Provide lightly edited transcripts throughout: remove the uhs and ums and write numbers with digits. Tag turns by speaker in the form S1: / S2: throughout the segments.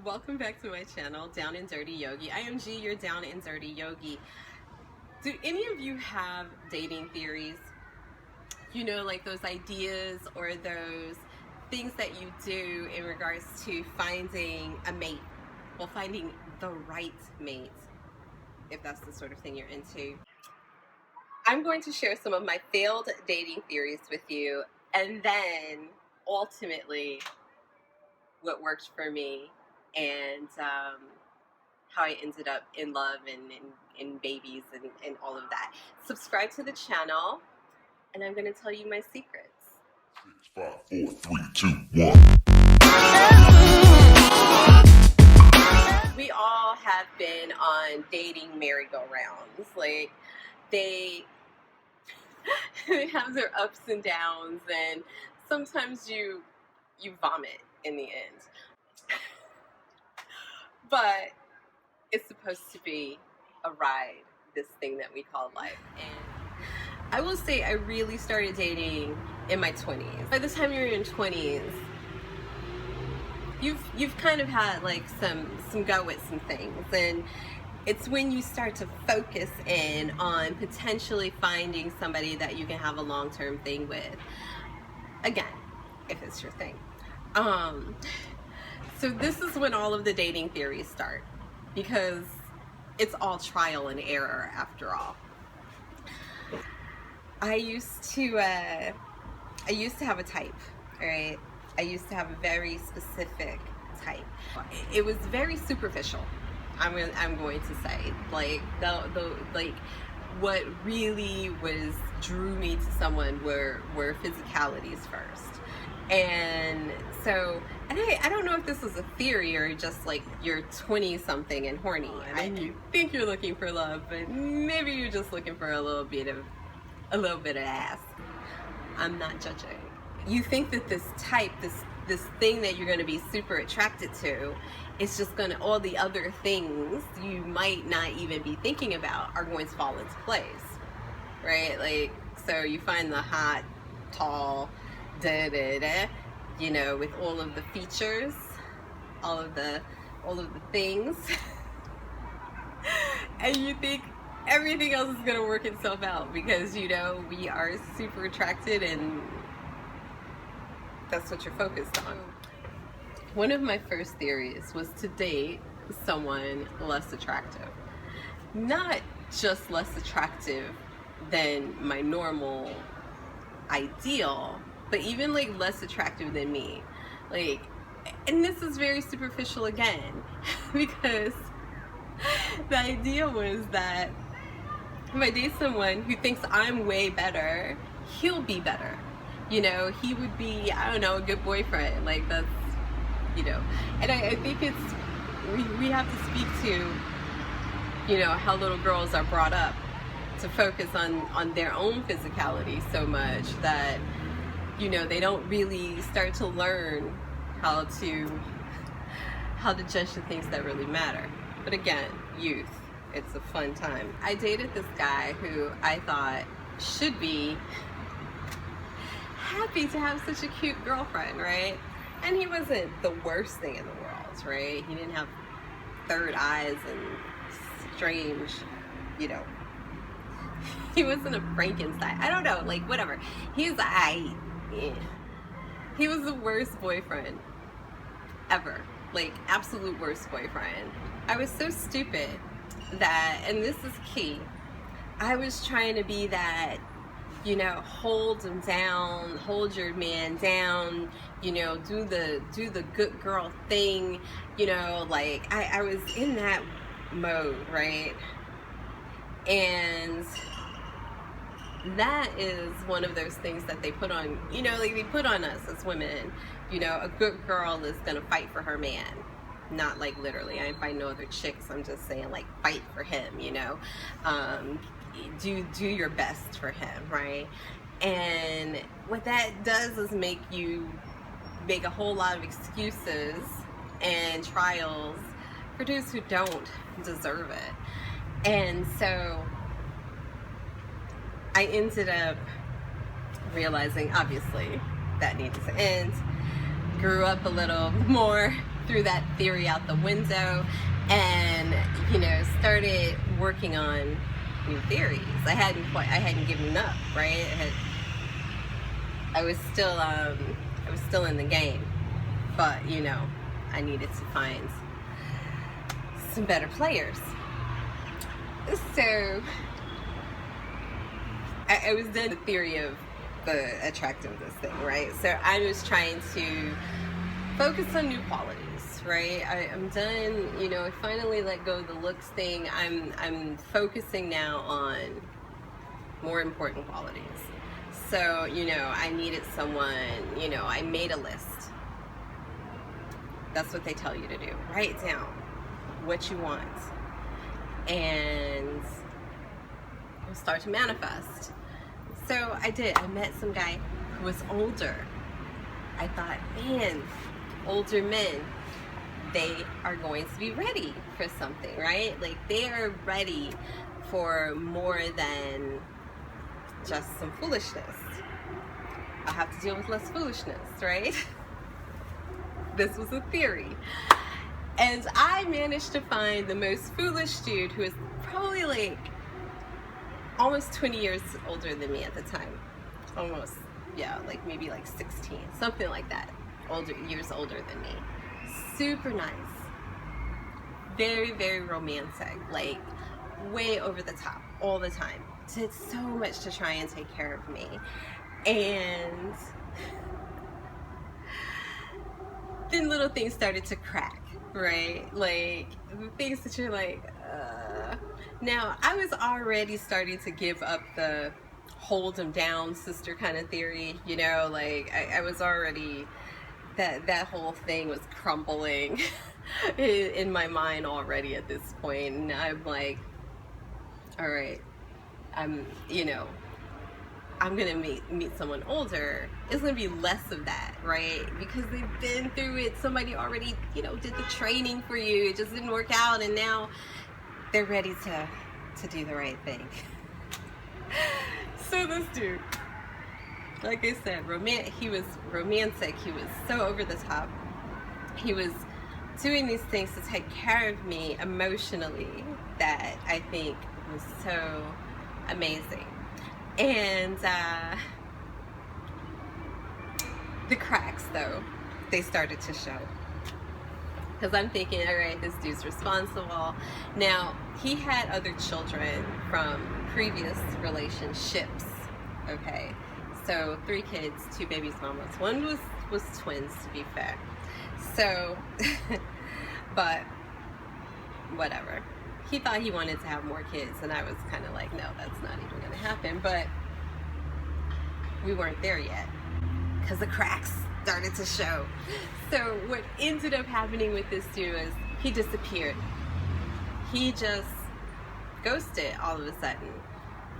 S1: Welcome back to my channel, Down and Dirty Yogi. I am G, your Down and Dirty Yogi. Do any of you have dating theories? You know, like those ideas or those things that you do in regards to finding a mate, well, finding the right mate, if that's the sort of thing you're into. I'm going to share some of my failed dating theories with you, and then ultimately what worked for me, and how I ended up in love and babies and all of that. Subscribe to the channel, and I'm going to tell you my secrets.
S2: 6, 5, 4, 3, 2, 1.
S1: We all have been on dating merry-go-rounds. Like, they have their ups and downs, and sometimes you vomit in the end. But it's supposed to be a ride, this thing that we call life. And I will say I really started dating in my 20s. By the time you're in your 20s, you've kind of had like some go with some things, and it's when you start to focus in on potentially finding somebody that you can have a long-term thing with. Again, if it's your thing. So this is when all of the dating theories start, because it's all trial and error after all. I used to have a type, all right? I used to have a very specific type. It was very superficial. I'm going to say, like like what really drew me to someone were physicalities first. And so, and I don't know if this was a theory or just like you're 20-something and horny, and you think you're looking for love, but maybe you're just looking for a little bit of ass. I'm not judging. You think that this type, this thing that you're going to be super attracted to, is just going to, all the other things you might not even be thinking about are going to fall into place, right? Like, so you find the hot, tall, you know, with all of the features, all of the things, and you think everything else is gonna work itself out because, you know, we are super attracted and that's what you're focused on. One of my first theories was to date someone less attractive. Not just less attractive than my normal ideal, but even like less attractive than me. Like, and this is very superficial again, because the idea was that if I date someone who thinks I'm way better, he'll be better. You know, he would be, I don't know, a good boyfriend. Like, that's, you know, and I think it's, we have to speak to, you know, how little girls are brought up to focus on their own physicality so much that, you know, they don't really start to learn how to judge the things that really matter. But again, youth, it's a fun time. I dated this guy who I thought should be happy to have such a cute girlfriend, right? And he wasn't the worst thing in the world, right? He didn't have third eyes and strange, you know, he wasn't a Frankenstein. I don't know, like, whatever. He was the worst boyfriend ever. Like, absolute worst boyfriend. I was so stupid that, and this is key, I was trying to be that, you know, hold him down, hold your man down, you know, do the good girl thing, you know, like, I was in that mode, right? And that is one of those things that they put on, you know, like they put on us as women. You know, a good girl is gonna fight for her man. Not like literally, I ain't fighting no other chicks, I'm just saying, like, fight for him, you know. Do your best for him, right? And what that does is make you make a whole lot of excuses and trials for dudes who don't deserve it. And so I ended up realizing, obviously, that needed to end. Grew up a little more, threw that theory out the window and, you know, started working on new theories. I hadn't given up, right? I was still in the game, but, you know, I needed to find some better players. So I was done the theory of the attractiveness thing, right? So I was trying to focus on new qualities, right? I'm done, you know, I finally let go of the looks thing. I'm focusing now on more important qualities. So, you know, I needed someone, you know, I made a list. That's what they tell you to do. Write down what you want and you'll start to manifest. So I did. I met some guy who was older. I thought, man, older men, they are going to be ready for something, right? Like they are ready for more than just some foolishness. I'll have to deal with less foolishness, right? This was a theory. And I managed to find the most foolish dude who was probably like almost 20 years older than me at the time. Almost, yeah, like maybe like 16, something like that. Years older than me. Super nice. Very, very romantic. Like way over the top all the time. Did so much to try and take care of me. And then little things started to crack, right? Like things that you're like, Now, I was already starting to give up the hold him down sister kind of theory, you know, like I was already, that whole thing was crumbling in my mind already at this point. And I'm like, all right, you know, I'm gonna meet someone older. It's gonna be less of that, right? Because they've been through it. Somebody already, you know, did the training for you. It just didn't work out, and now they're ready to do the right thing. So this dude, like I said, he was romantic. He was so over the top. He was doing these things to take care of me emotionally that I think was so amazing. And the cracks, though, they started to show. Because I'm thinking, all right, this dude's responsible. Now, he had other children from previous relationships, okay? So 3 kids, 2 babies' mamas. One was twins, to be fair. So, but whatever. He thought he wanted to have more kids, and I was kind of like, no, that's not even going to happen. But we weren't there yet because the cracks started to show. So what ended up happening with this dude is he disappeared. He just ghosted all of a sudden.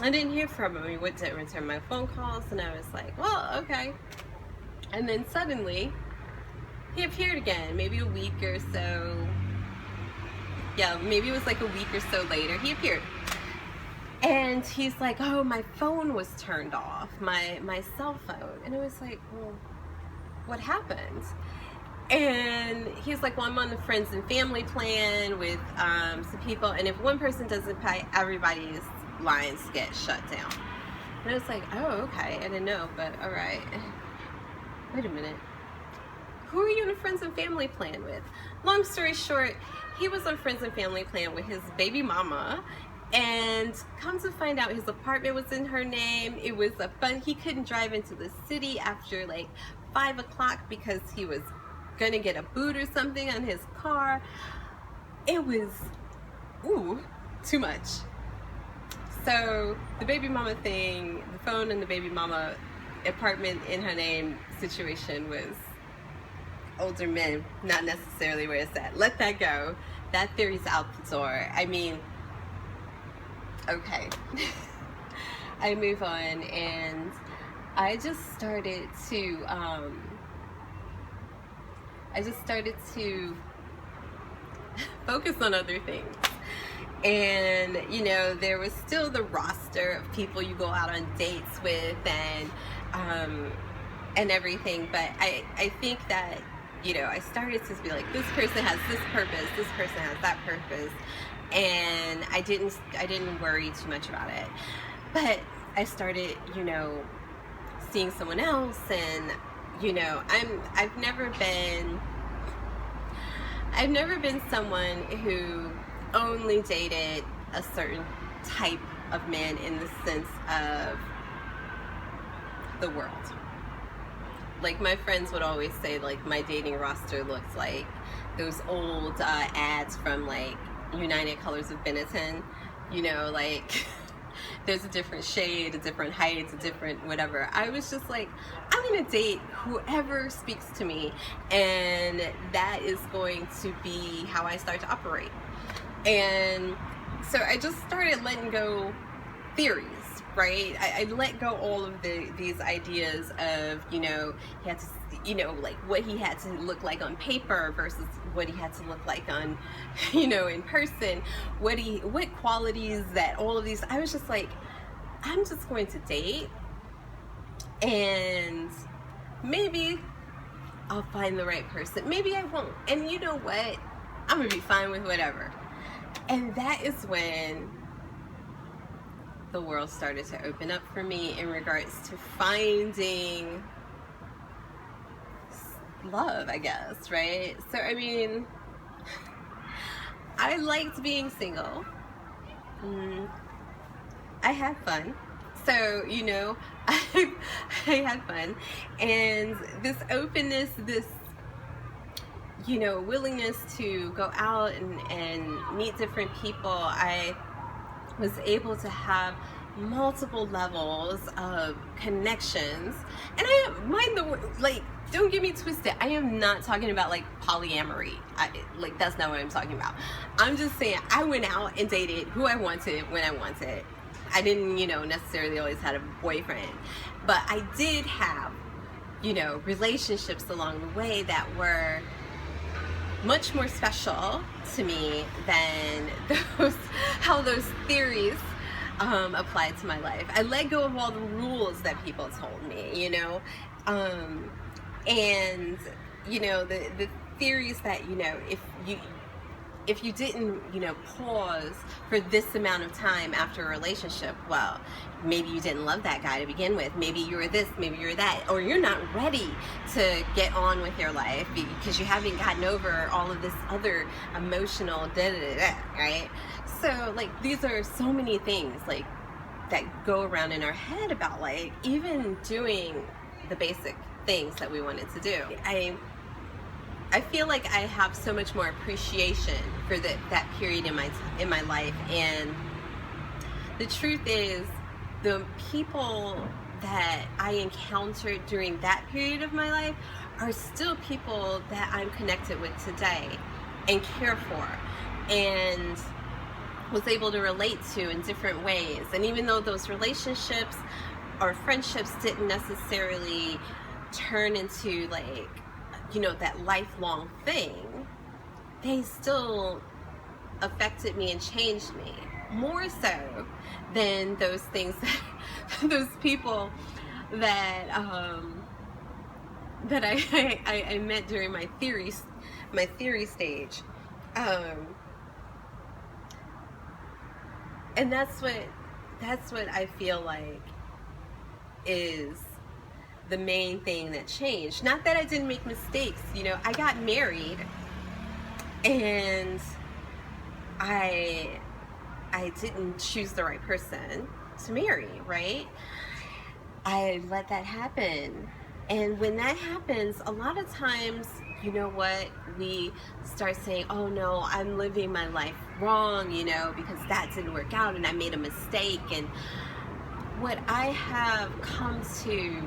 S1: I didn't hear from him. He wouldn't return my phone calls, and I was like, well, okay. And then suddenly he appeared again, maybe a week or so. Yeah, maybe it was like a week or so later, he appeared. And he's like, oh, my phone was turned off, my cell phone. And I was like, well, what happened? And he's like, well, I'm on the friends and family plan with some people. And if one person doesn't pay, everybody's lines get shut down. And I was like, oh, okay, I didn't know, but all right. Wait a minute. Who are you in a friends and family plan with? Long story short, he was on friends and family plan with his baby mama, and come to find out his apartment was in her name. It was he couldn't drive into the city after like 5 o'clock because he was gonna get a boot or something on his car. It was, too much. So the baby mama thing, the phone and the baby mama apartment in her name situation was older men, not necessarily where it's at. Let that go. That theory's out the door. I mean, okay. I move on, and I just started to focus on other things. And, you know, there was still the roster of people you go out on dates with and everything, but I think that I started to be like, this person has this purpose, this person has that purpose, and I didn't worry too much about it. But I started, seeing someone else, and I've never been someone who only dated a certain type of man in the sense of the world. Like, my friends would always say, like, my dating roster looks like those old ads from, like, United Colors of Benetton. Like, there's a different shade, a different height, a different whatever. I was just like, I'm going to date whoever speaks to me, and that is going to be how I start to operate. And so I just started letting go theories. Right? I let go all of these ideas of, he had to, like what he had to look like on paper versus what he had to look like on, in person, what qualities that all of these, I was just like, I'm just going to date, and maybe I'll find the right person. Maybe I won't. And you know what? I'm going to be fine with whatever. And that is when the world started to open up for me in regards to finding love, I guess, right? So, I mean, I liked being single. I had fun. So, I had fun. And this openness, this, willingness to go out and meet different people, I was able to have multiple levels of connections. And I mind don't get me twisted, I am not talking about like polyamory. That's not what I'm talking about. I'm just saying I went out and dated who I wanted when I wanted. I didn't, necessarily always had a boyfriend, but I did have, relationships along the way that were much more special to me than how those theories applied to my life. I let go of all the rules that people told me, and the theories that if you didn't pause for this amount of time after a relationship, well, maybe you didn't love that guy to begin with. Maybe you're this, maybe you're that, or you're not ready to get on with your life because you haven't gotten over all of this other emotional right? So, like, these are so many things like that go around in our head about like even doing the basic things that we wanted to do. I feel like I have so much more appreciation for that period in my life, and the truth is, the people that I encountered during that period of my life are still people that I'm connected with today and care for, and was able to relate to in different ways. And even though those relationships or friendships didn't necessarily turn into like, that lifelong thing, they still affected me and changed me more so than those things those people that I met during my theory stage, and that's what I feel like is the main thing that changed. Not that I didn't make mistakes, I got married and I didn't choose the right person to marry, right? I let that happen. And when that happens, a lot of times, we start saying, oh no, I'm living my life wrong, because that didn't work out and I made a mistake. And what I have come to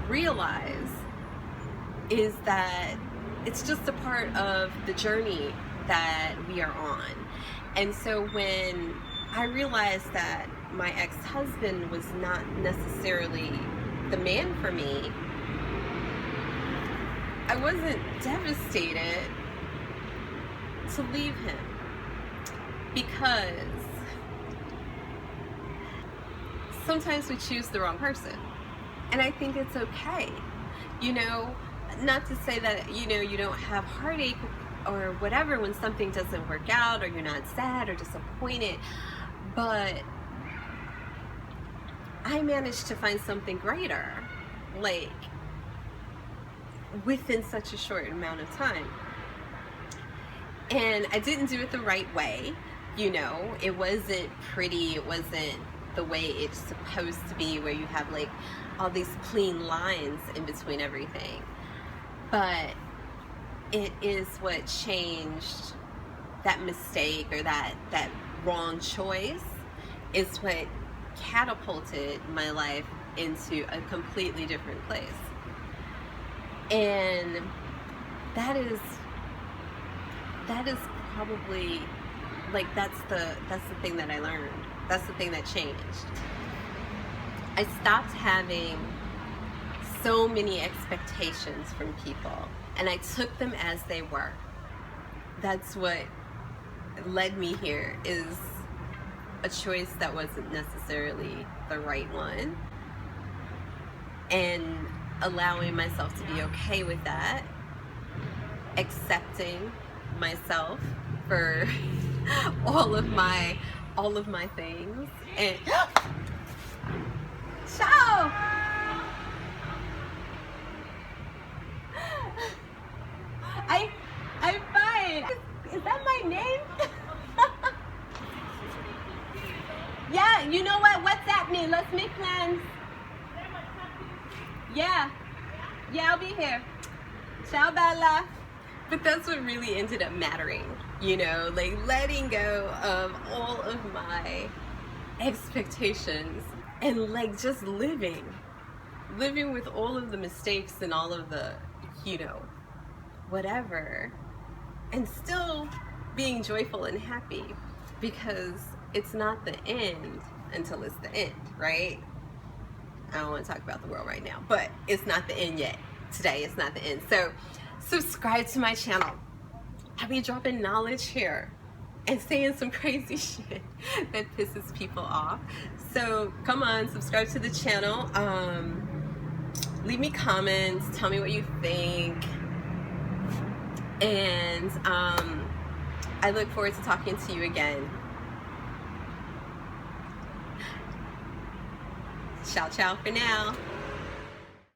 S1: realize is that it's just a part of the journey that we are on. And so when I realized that my ex-husband was not necessarily the man for me, I wasn't devastated to leave him, because sometimes we choose the wrong person. And I think it's okay. not to say that, you know, you don't have heartache or whatever when something doesn't work out, or you're not sad or disappointed, but I managed to find something greater, like, within such a short amount of time. And I didn't do it the right way, you know. It wasn't pretty, it wasn't the way it's supposed to be, where you have like all these clean lines in between everything. But it is what changed that mistake, or that wrong choice, is what catapulted my life into a completely different place. And that is probably, like, that's the thing that I learned. That's the thing that changed. I stopped having so many expectations from people, and I took them as they were. That's what led me here, is a choice that wasn't necessarily the right one, and allowing myself to be okay with that, accepting myself for all of my things, and ciao. I'm fine. Is that my name? Yeah, you know what? WhatsApp me. Let's make plans. Yeah, I'll be here. Ciao, Bella. But that's what really ended up mattering, you know, like letting go of all of my expectations, and like just living with all of the mistakes and all of the, you know, whatever, and still being joyful and happy, because it's not the end until it's the end, right? I don't want to talk about the world right now, but it's not the end yet. Today, it's not the end. So subscribe to my channel. I'll be dropping knowledge here and saying some crazy shit that pisses people off. So come on, subscribe to the channel. Leave me comments. Tell me what you think. And I look forward to talking to you again. Ciao, ciao for now.